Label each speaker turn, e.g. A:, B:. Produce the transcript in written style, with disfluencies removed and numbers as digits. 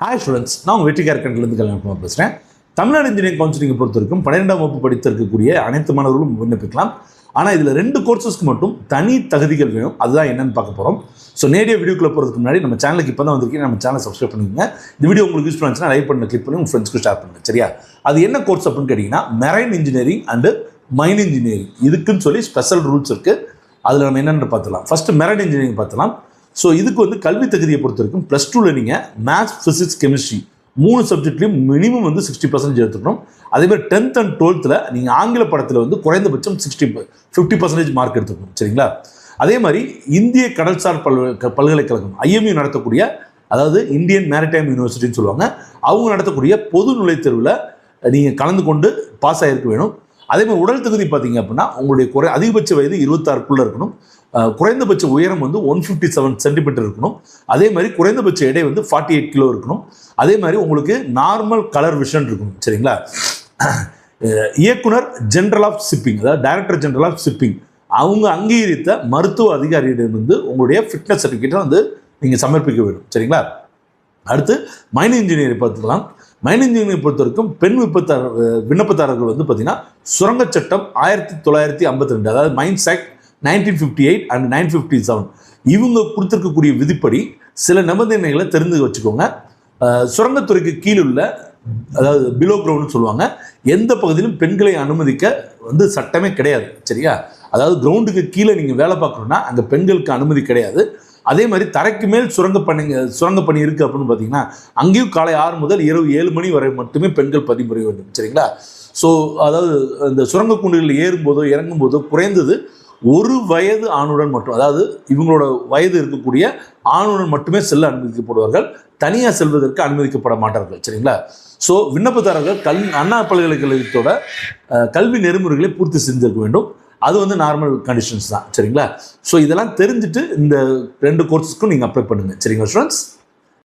A: Hi students, நான் உங்கள் வெற்றி கேரக்டர்லேருந்து கல்யாணம் பேசுகிறேன். தமிழ்நாடு இன்ஜினியரிங் கவுன்சிலிங்கை பொறுத்த வரைக்கும் 12ஆம் வகுப்பு படித்திருக்கக்கூடிய அனைத்து மாணவர்களும் விண்ணப்பிக்கலாம். ஆனால் இதில் 2 கோர்சஸ்க்கு மட்டும் தனி தகுதிகள் வேணும். அதுதான் என்னென்னு பார்க்க போகிறோம். ஸோ நேரடியாக வீடியோக்குள்ளே போகிறதுக்கு முன்னாடி நம்ம சேனலுக்கு இப்போ தான் வந்திருக்கீங்க, நம்ம சேனலை சப்ஸ்கிரைப் பண்ணிக்கோங்க. இந்த வீடியோ உங்களுக்கு யூஸ் பண்ணுச்சுன்னா லைக் பண்ணி கிளிக் பண்ணி உங்கள் ஃப்ரெண்ட்ஸ்க்கு ஷேர் பண்ணுங்கள். சரியா? அது என்ன கோர்ஸ் அப்படின்னு கேட்டிங்கன்னா marine engineering and mine engineering. இதுக்குன்னு சொல்லி ஸ்பெஷல் ரூல்ஸ் இருக்குது. அதில் நம்ம என்னென்னு பார்த்துலாம். ஃபஸ்ட்டு மெரைன் இன்ஜினியரிங் பார்த்துலாம். ஸோ இதுக்கு வந்து கல்வி தகுதியை பொறுத்த வரைக்கும் +2ல் நீங்கள் மேத்ஸ், ஃபிசிக்ஸ், கெமிஸ்ட்ரி 3 சப்ஜெக்ட்லையும் மினிமம் வந்து 60% எடுத்துக்கணும். அதேமாதிரி 10th and 12th நீங்கள் ஆங்கில படத்தில் வந்து குறைந்தபட்சம் 50% மார்க் எடுத்துக்கணும். சரிங்களா? அதே மாதிரி இந்திய கடல்சார் பல்கலைக்கழகம் IMU நடத்தக்கூடிய, அதாவது இந்தியன் மேரிடைம் யூனிவர்சிட்டின்னு சொல்லுவாங்க, அவங்க நடத்தக்கூடிய பொது நுழைத்தேர்வில் நீங்கள் கலந்து கொண்டு பாஸ் ஆகிருக்க வேணும். அதேமாதிரி உடல் தகுதி பார்த்தீங்க அப்படின்னா உங்களுடைய அதிகபட்ச வயது 26க்குள்ளே இருக்கணும். குறைந்தபட்ச உயரம் வந்து 157 சென்டிமீட்டர் இருக்கணும். அதே மாதிரி குறைந்தபட்ச எடை வந்து 48 கிலோ இருக்கணும். அதே மாதிரி உங்களுக்கு நார்மல் கலர் விஷன் இருக்கணும். சரிங்களா? இயக்குனர் ஜெனரல் ஆஃப் ஷிப்பிங், அதாவது டைரக்டர் ஜெனரல் ஆஃப் ஷிப்பிங், அவங்க அங்கீகரித்த மருத்துவ அதிகாரியிடம் வந்து உங்களுடைய ஃபிட்னஸ் சர்டிஃபிகேட்டை வந்து நீங்கள் சமர்ப்பிக்க வேண்டும். சரிங்களா? அடுத்து மைன் இன்ஜினியரை பார்த்துக்கலாம். மைன் இன்ஜினியரிங் பொறுத்த வரைக்கும் பெண் விண்ணப்பதாரர்கள் வந்து பார்த்தீங்கன்னா சுரங்க சட்டம் 1952, அதாவது மைன்ஸ் ஆக்ட் 1958 and 957, இவங்க கொடுத்துருக்கக்கூடிய விதிப்படி சில நிபந்தனைகளை தெரிந்து வச்சுக்கோங்க. சுரங்கத்துறைக்கு கீழுள்ள, அதாவது பிலோ கிரவுண்ட்னு சொல்லுவாங்க, எந்த பகுதியிலும் பெண்களை அனுமதிக்க வந்து சட்டமே கிடையாது. சரியா? அதாவது கிரவுண்டுக்கு கீழே நீங்கள் வேலை பார்க்கணுன்னா அங்கே பெண்களுக்கு அனுமதி கிடையாது. அதே மாதிரி தரைக்கு மேல் சுரங்கப்பணி இருக்குது அப்படின்னு பார்த்தீங்கன்னா அங்கேயும் காலை 6 முதல் இரவு 7 மணி வரை மட்டுமே பெண்கள் பதிமுறை வேண்டும். சரிங்களா? ஸோ அதாவது இந்த சுரங்க குண்டுகளில் ஏறும்போதோ இறங்கும்போதோ குறைந்தது 1 வயது ஆணுடன் மட்டும், அதாவது இவங்களோட வயது இருக்கக்கூடிய ஆணுடன் மட்டுமே செல்ல அனுமதிக்கப்படுவார்கள். தனியாக செல்வதற்கு அனுமதிக்கப்பட மாட்டார்கள். சரிங்களா? ஸோ விண்ணப்பதாரர்கள் அண்ணா பல்கலைக்கழகத்தோட கல்வி நெறிமுறைகளை பூர்த்தி செஞ்சிருக்க வேண்டும். அது வந்து நார்மல் கண்டிஷன்ஸ் தான். சரிங்களா? ஸோ இதெல்லாம் தெரிஞ்சுட்டு இந்த 2 கோர்ஸஸ்க்கும் நீங்கள் அப்ளை பண்ணுங்கள். சரிங்களா ஸ்டூடெண்ட்ஸ்?